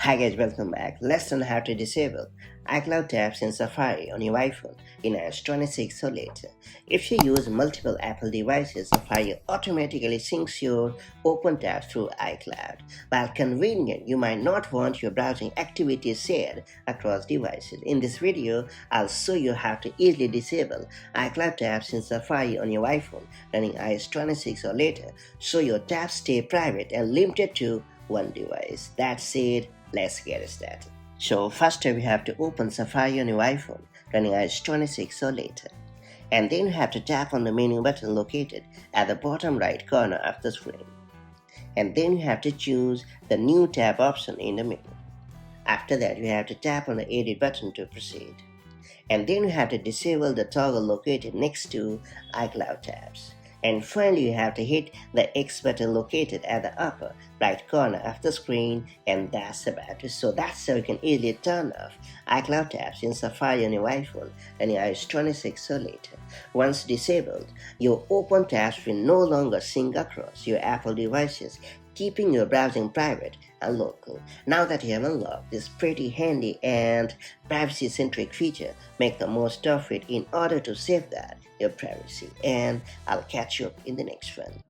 Hi guys, welcome back. Let's learn how to disable iCloud tabs in Safari on your iPhone in iOS 26 or later. If you use multiple Apple devices, Safari automatically syncs your open tabs through iCloud. While convenient, you might not want your browsing activities shared across devices. In this video, I'll show you how to easily disable iCloud tabs in Safari on your iPhone running iOS 26 or later, so your tabs stay private and limited to one device. That's it. Let's get started. So first we have to open Safari on your iPhone running iOS 26 or later. And then you have to tap on the menu button located at the bottom right corner of the screen. And then you have to choose the new tab option in the menu. After that you have to tap on the edit button to proceed. And then you have to disable the toggle located next to iCloud tabs. And finally you have to hit the X button located at the upper right corner of the screen, and that's about it. So that's how you can easily turn off iCloud tabs in Safari on your iPhone and iOS 26 or later. Once disabled, your open tabs will no longer sync across your Apple devices, keeping your browsing private and local. Now that you have unlocked this pretty handy and privacy-centric feature, make the most of it in order to safeguard your privacy. And I'll catch you up in the next one.